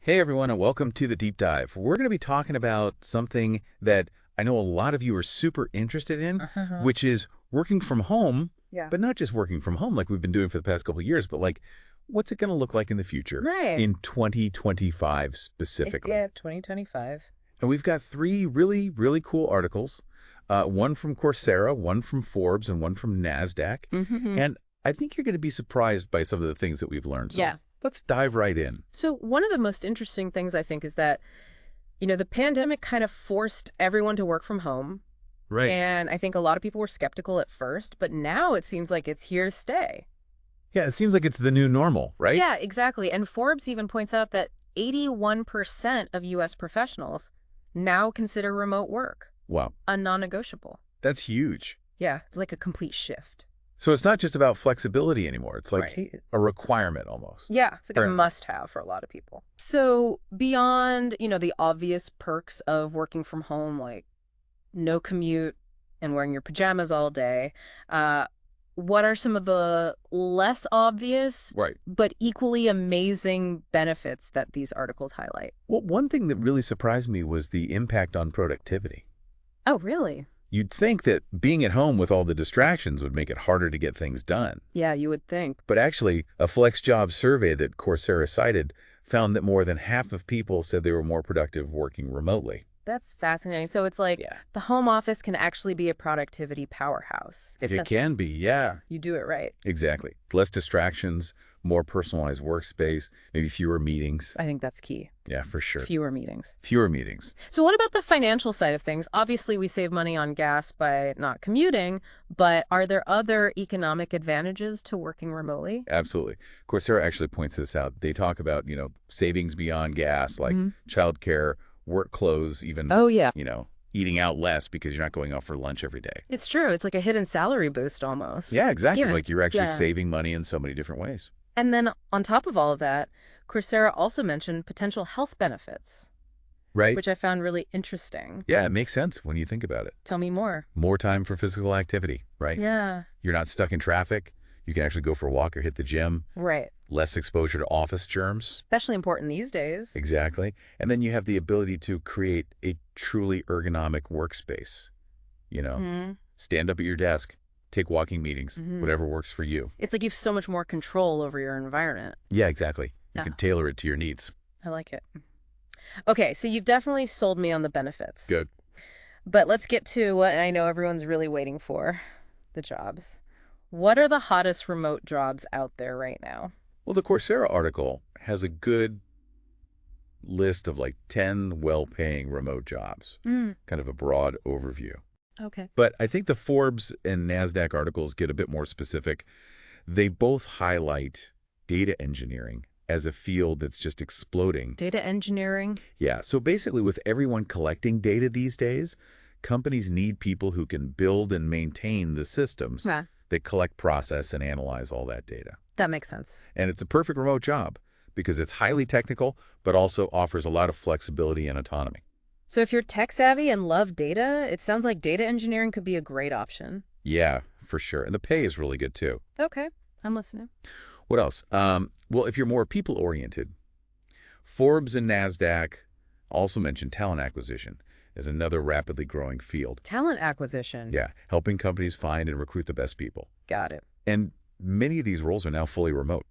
Hey everyone, and welcome to the deep dive. We're going to be talking about something that I know a lot of you are super interested in, Uh-huh. which is working from home, Yeah. but not just working from home like we've been doing for the past couple of years, but like what's it going to look like in the future Right. in 2025 specifically. Yeah, 2025. And we've got three really, really cool articles, one from Coursera, one from Forbes, and one from NASDAQ. Mm-hmm. And I think you're going to be surprised by some of the things that we've learned. So Yeah. let's dive right in. So one of the most interesting things I think is that, the pandemic kind of forced everyone to work from home. Right. And I think a lot of people were skeptical at first, but now it seems like it's here to stay. Yeah, it seems like it's the new normal, right? Yeah, exactly. And Forbes even points out that 81% of U.S. professionals now consider remote work Wow, a non-negotiable. that's huge. Yeah, it's like a complete shift. So it's not just about flexibility anymore. It's like Right. a requirement almost. Yeah, it's like a Right. must-have for a lot of people. So beyond, the obvious perks of working from home, like no commute and wearing your pajamas all day, uh, what are some of the less obvious Right. but equally amazing benefits that these articles highlight? Well, one thing that really surprised me was the impact on productivity. Oh, really? You'd think that being at home with all the distractions would make it harder to get things done. Yeah, you would think. But actually, a flex job survey that Coursera cited found that more than half of people said they were more productive working remotely. That's fascinating. So it's like Yeah. the home office can actually be a productivity powerhouse if It can be, yeah. you do it right. Exactly. Less distractions, more personalized workspace, maybe fewer meetings. I think that's key. Yeah, for sure. Fewer meetings. Fewer meetings. So what about the financial side of things? Obviously, we save money on gas by not commuting, but are there other economic advantages to working remotely? Absolutely. Coursera actually points this out. They talk about, savings beyond gas, like Mhm. childcare, work clothes, even, Oh, yeah. eating out less because you're not going out for lunch every day. It's true. It's like a hidden salary boost almost. Yeah, exactly. Yeah. Like you're actually Yeah. saving money in so many different ways. And then on top of all of that, Coursera also mentioned potential health benefits, Right? which I found really interesting. Yeah, it makes sense when you think about it. Tell me more. More time for physical activity, right? Yeah. You're not stuck in traffic. You can actually go for a walk or hit the gym. Right. Less exposure to office germs. Especially important these days. Exactly. And then you have the ability to create a truly ergonomic workspace. Hmm. Stand up at your desk, take walking meetings, Hmm. whatever works for you. It's like you have so much more control over your environment. Yeah, exactly. You Yeah. can tailor it to your needs. I like it. Okay, so you've definitely sold me on the benefits. Good. But let's get to what I know everyone's really waiting for, the jobs. What are the hottest remote jobs out there right now? Well, the Coursera article has a good list of like 10 well-paying remote jobs, Mm, kind of a broad overview. okay. But I think the Forbes and NASDAQ articles get a bit more specific. They both highlight data engineering as a field that's just exploding. Data engineering? Yeah, so basically with everyone collecting data these days, companies need people who can build and maintain the systems Yeah, that collect, process, and analyze all that data. that makes sense. And it's a perfect remote job because it's highly technical, but also offers a lot of flexibility and autonomy. So if you're tech savvy and love data, it sounds like data engineering could be a great option. Yeah, for sure. And the pay is really good too. Okay, I'm listening. What else? Well, if you're more people-oriented, Forbes and NASDAQ also mentioned talent acquisition as another rapidly growing field. Talent acquisition. Yeah, helping companies find and recruit the best people. Got it. And many of these roles are now fully remote.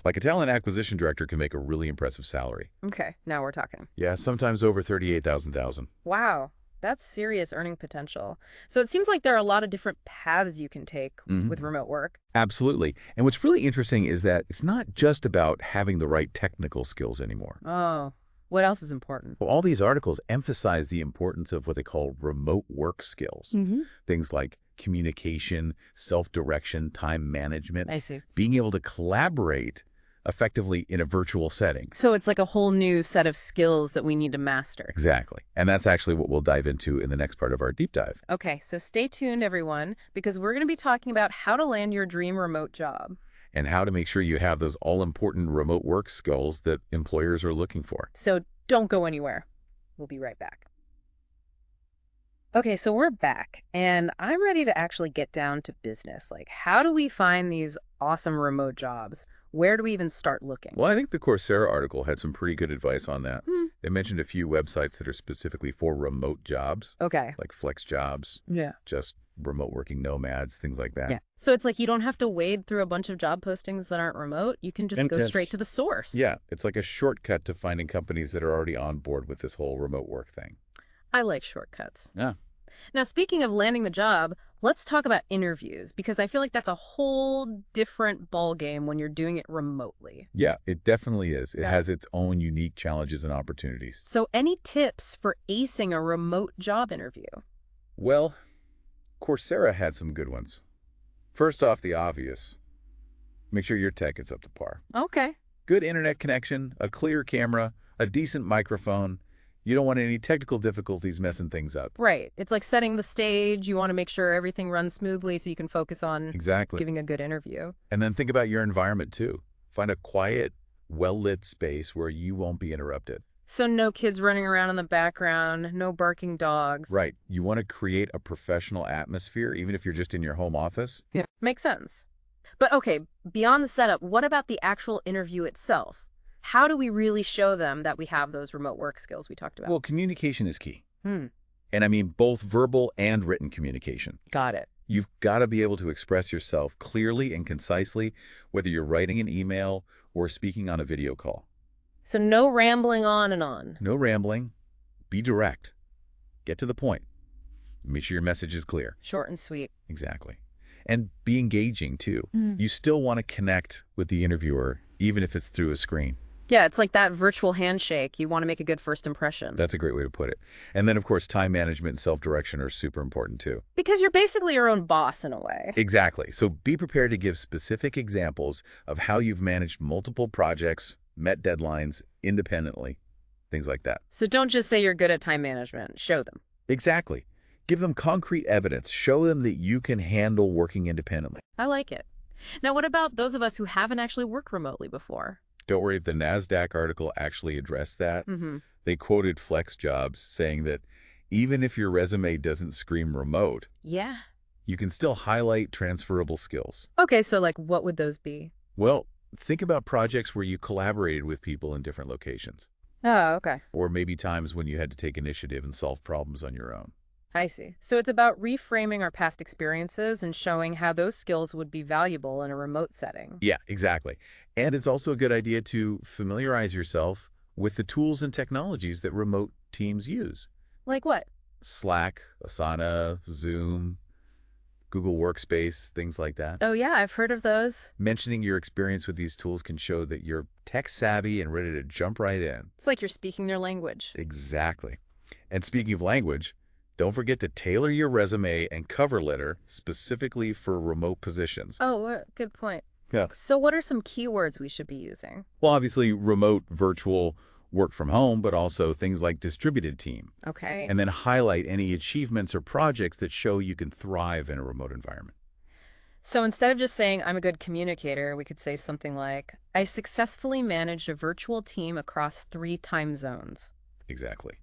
Like a talent acquisition director can make a really impressive salary. Okay, now we're talking. Yeah, sometimes over 38,000. Wow, that's serious earning potential. So it seems like there are a lot of different paths you can take with remote work. Absolutely. And what's really interesting is that it's not just about having the right technical skills anymore. Oh, what else is important? Well, all these articles emphasize the importance of what they call remote work skills. Mm-hmm. Things like communication, self-direction, time management, I see. being able to collaborate effectively in a virtual setting. So it's like a whole new set of skills that we need to master. Exactly. And that's actually what we'll dive into in the next part of our deep dive. Okay, so stay tuned, everyone, because we're going to be talking about how to land your dream remote job. And how to make sure you have those all-important remote work skills that employers are looking for. So don't go anywhere. We'll be right back. Okay, so we're back, and I'm ready to actually get down to business. Like, how do we find these awesome remote jobs? Where do we even start looking? Well, I think the Coursera article had some pretty good advice on that. Hmm. They mentioned a few websites that are specifically for remote jobs, Okay. like flex jobs, Yeah. just remote working nomads, things like that. Yeah. So it's like you don't have to wade through a bunch of job postings that aren't remote. You can just And go straight it's- to the source. Yeah, it's like a shortcut to finding companies that are already on board with this whole remote work thing. I like shortcuts. Yeah. Now, speaking of landing the job, let's talk about interviews, because I feel like that's a whole different ballgame when you're doing it remotely. Yeah, it definitely is. It Yeah. has its own unique challenges and opportunities. So any tips for acing a remote job interview? Well, Coursera had some good ones. First off, the obvious. Make sure your tech is up to par. Okay. Good internet connection, a clear camera, a decent microphone. You don't want any technical difficulties messing things up. Right. It's like setting the stage. You want to make sure everything runs smoothly so you can focus on Exactly. giving a good interview. And then think about your environment too. Find a quiet, well-lit space where you won't be interrupted. So no kids running around in the background, no barking dogs. Right. You want to create a professional atmosphere, even if you're just in your home office. Yeah. Makes sense. But okay, beyond the setup, what about the actual interview itself? How do we really show them that we have those remote work skills we talked about? Well, communication is key. Hmm. And I mean both verbal and written communication. Got it. You've got to be able to express yourself clearly and concisely, whether you're writing an email or speaking on a video call. So no rambling on and on. No rambling. Be direct. Get to the point. Make sure your message is clear. Short and sweet. Exactly. And be engaging, too. You still want to connect with the interviewer, even if it's through a screen. Yeah, it's like that virtual handshake. You want to make a good first impression. That's a great way to put it. And then, of course, time management and self-direction are super important, too. Because you're basically your own boss in a way. Exactly. So be prepared to give specific examples of how you've managed multiple projects, met deadlines independently, things like that. So don't just say you're good at time management. Show them. Exactly. Give them concrete evidence. Show them that you can handle working independently. I like it. Now, what about those of us who haven't actually worked remotely before? Don't worry, the NASDAQ article actually addressed that. Mm-hmm. They quoted Flex Jobs saying that even if your resume doesn't scream remote, Yeah. you can still highlight transferable skills. Okay, so like what would those be? Well, think about projects where you collaborated with people in different locations, Oh, okay. or maybe times when you had to take initiative and solve problems on your own. I see. So it's about reframing our past experiences and showing how those skills would be valuable in a remote setting. Yeah, exactly. And it's also a good idea to familiarize yourself with the tools and technologies that remote teams use. Like what? Slack, Asana, Zoom, Google Workspace, things like that. Oh, yeah, I've heard of those. Mentioning your experience with these tools can show that you're tech savvy and ready to jump right in. It's like you're speaking their language. Exactly. And speaking of language, don't forget to tailor your resume and cover letter specifically for remote positions. Oh, good point. Yeah. So what are some keywords we should be using? Well, obviously, remote, virtual, work from home, but also things like distributed team. Okay. And then highlight any achievements or projects that show you can thrive in a remote environment. So instead of just saying, I'm a good communicator, we could say something like, I successfully managed a virtual team across 3 time zones. Exactly.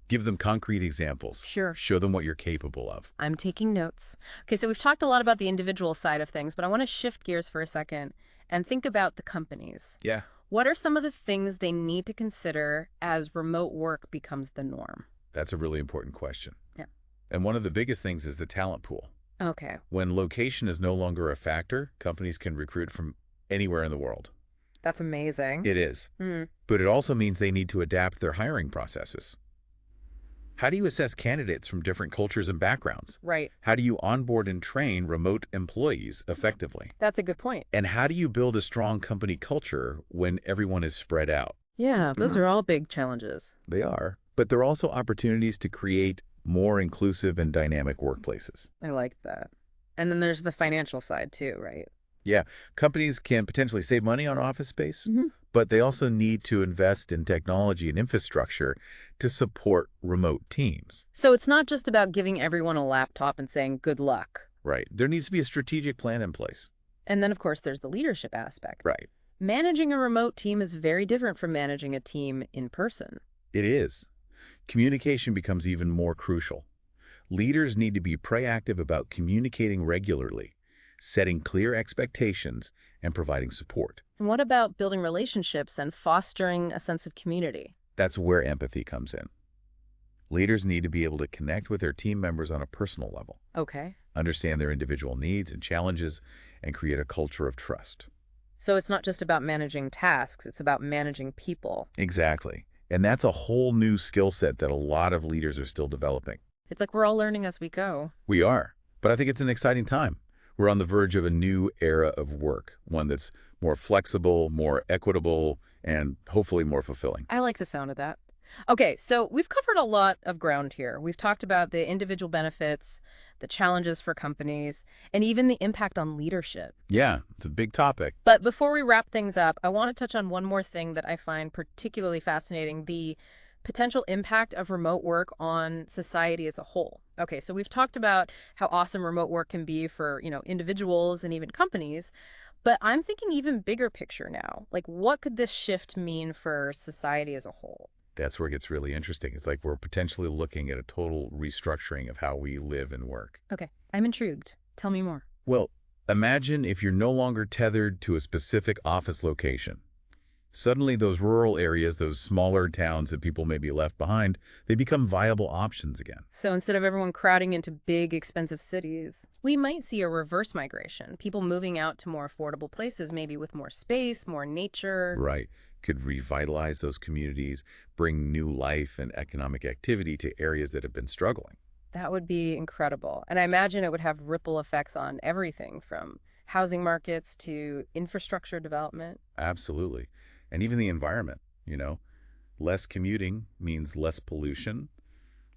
Give them concrete examples. Sure. Show them what you're capable of. I'm taking notes. Okay, so we've talked a lot about the individual side of things, but I want to shift gears for a second and think about the companies. Yeah. What are some of the things they need to consider as remote work becomes the norm? That's a really important question. Yeah. And one of the biggest things is the talent pool. Okay. When location is no longer a factor, companies can recruit from anywhere in the world. That's amazing. It is. Mm. But it also means they need to adapt their hiring processes. How do you assess candidates from different cultures and backgrounds? Right. How do you onboard and train remote employees effectively? That's a good point. And how do you build a strong company culture when everyone is spread out? Yeah, those are all big challenges. They are, but there are also opportunities to create more inclusive and dynamic workplaces. I like that. And then there's the financial side too, right? Yeah, companies can potentially save money on office space, but they also need to invest in technology and infrastructure to support remote teams. So it's not just about giving everyone a laptop and saying good luck. Right. There needs to be a strategic plan in place. And then, of course, there's the leadership aspect. Right. Managing a remote team is very different from managing a team in person. It is. Communication becomes even more crucial. Leaders need to be proactive about communicating regularly, setting clear expectations, and providing support. And what about building relationships and fostering a sense of community? That's where empathy comes in. Leaders need to be able to connect with their team members on a personal level, Okay. understand their individual needs and challenges, and create a culture of trust. So it's not just about managing tasks, it's about managing people. Exactly. And that's a whole new skill set that a lot of leaders are still developing. It's like we're all learning as we go. We are, but I think it's an exciting time. We're on the verge of a new era of work, one that's more flexible, more equitable, and hopefully more fulfilling. I like the sound of that. Okay, so we've covered a lot of ground here. We've talked about the individual benefits, the challenges for companies, and even the impact on leadership. Yeah, it's a big topic. But before we wrap things up, I want to touch on one more thing that I find particularly fascinating, the potential impact of remote work on society as a whole. Okay, so we've talked about how awesome remote work can be for, individuals and even companies, but I'm thinking even bigger picture now. Like, what could this shift mean for society as a whole? That's where it gets really interesting. It's like we're potentially looking at a total restructuring of how we live and work. Okay, I'm intrigued. Tell me more. Well, imagine if you're no longer tethered to a specific office location. Suddenly, those rural areas, those smaller towns that people may be left behind, they become viable options again. So instead of everyone crowding into big, expensive cities, we might see a reverse migration, people moving out to more affordable places, maybe with more space, more nature. Right. Could revitalize those communities, bring new life and economic activity to areas that have been struggling. That would be incredible. And I imagine it would have ripple effects on everything from housing markets to infrastructure development. Absolutely. And even the environment. Less commuting means less pollution,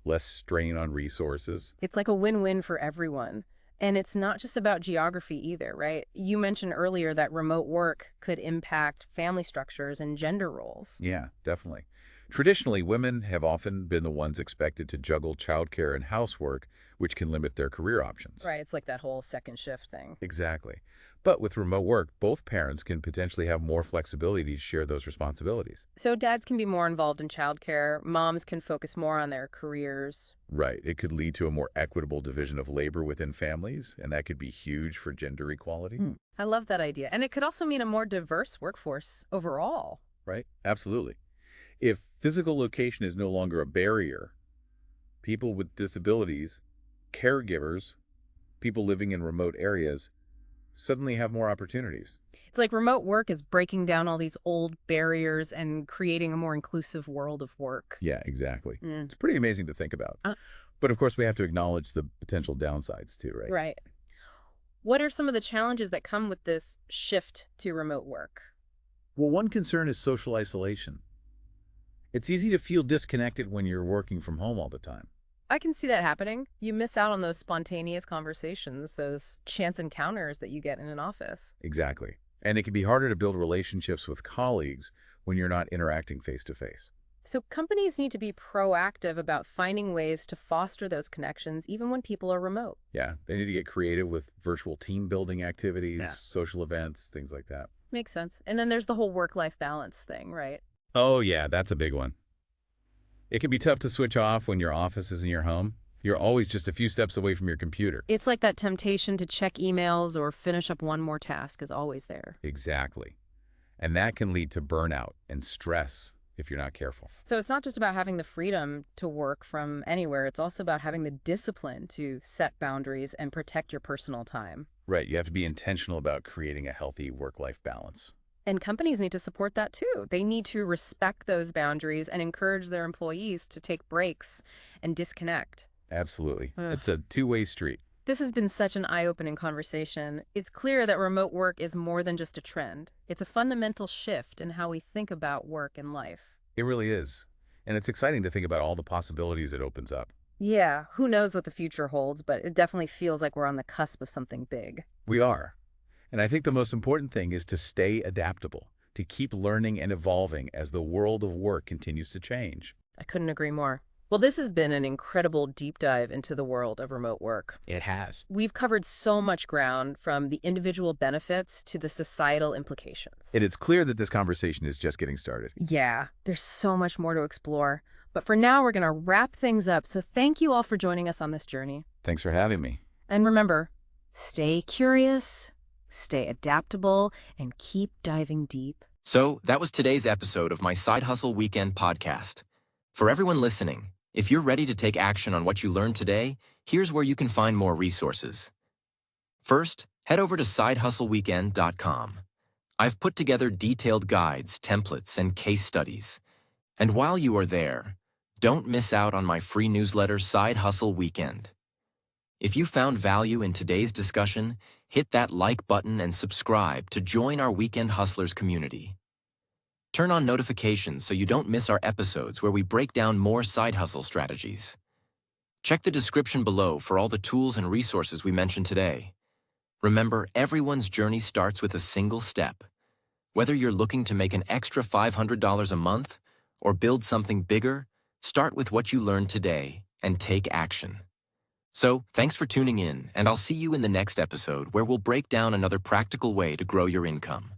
less strain on resources. It's like a win-win for everyone. And it's not just about geography either, right? You mentioned earlier that remote work could impact family structures and gender roles. Yeah, definitely. Traditionally, women have often been the ones expected to juggle childcare and housework, which can limit their career options. Right, it's like that whole second shift thing. Exactly. But with remote work, both parents can potentially have more flexibility to share those responsibilities. So dads can be more involved in childcare, moms can focus more on their careers. Right. It could lead to a more equitable division of labor within families, and that could be huge for gender equality. I love that idea. And it could also mean a more diverse workforce overall. Right? Absolutely. If physical location is no longer a barrier, people with disabilities, caregivers, people living in remote areas suddenly have more opportunities. It's like remote work is breaking down all these old barriers and creating a more inclusive world of work. Yeah, exactly. Mm. It's pretty amazing to think about. But of course, we have to acknowledge the potential downsides too, right? Right. What are some of the challenges that come with this shift to remote work? Well, one concern is social isolation. It's easy to feel disconnected when you're working from home all the time. I can see that happening. You miss out on those spontaneous conversations, those chance encounters that you get in an office. Exactly. And it can be harder to build relationships with colleagues when you're not interacting face to face. So companies need to be proactive about finding ways to foster those connections even when people are remote. Yeah, they need to get creative with virtual team building activities, Yeah. social events, things like that. Makes sense. And then there's the whole work-life balance thing, right? Oh, yeah, that's a big one. It can be tough to switch off when your office is in your home. You're always just a few steps away from your computer. It's like that temptation to check emails or finish up one more task is always there. Exactly. And that can lead to burnout and stress if you're not careful. So it's not just about having the freedom to work from anywhere. It's also about having the discipline to set boundaries and protect your personal time. Right. You have to be intentional about creating a healthy work-life balance. And companies need to support that too. They need to respect those boundaries and encourage their employees to take breaks and disconnect. Absolutely. Ugh. It's a two-way street. This has been such an eye-opening conversation. It's clear that remote work is more than just a trend. It's a fundamental shift in how we think about work and life. It really is. And it's exciting to think about all the possibilities it opens up. Yeah, who knows what the future holds, but it definitely feels like we're on the cusp of something big. We are. And I think the most important thing is to stay adaptable, to keep learning and evolving as the world of work continues to change. I couldn't agree more. Well, this has been an incredible deep dive into the world of remote work. It has. We've covered so much ground, from the individual benefits to the societal implications. And it's clear that this conversation is just getting started. Yeah, there's so much more to explore. But for now, we're going to wrap things up. So thank you all for joining us on this journey. Thanks for having me. And remember, Stay curious, stay adaptable, and keep diving deep. So that was today's episode of my Side Hustle Weekend podcast. For everyone listening, if you're ready to take action on what you learned today, here's where you can find more resources. First, head over to sidehustleweekend.com. I've put together detailed guides, templates, and case studies. And while you are there, don't miss out on my free newsletter, Side Hustle Weekend. If you found value in today's discussion, hit that like button and subscribe to join our Weekend Hustlers community. Turn on notifications so you don't miss our episodes where we break down more side hustle strategies. Check the description below for all the tools and resources we mentioned today. Remember, everyone's journey starts with a single step. Whether you're looking to make an extra $500 a month or build something bigger, start with what you learned today and take action. So, thanks for tuning in, and I'll see you in the next episode where we'll break down another practical way to grow your income.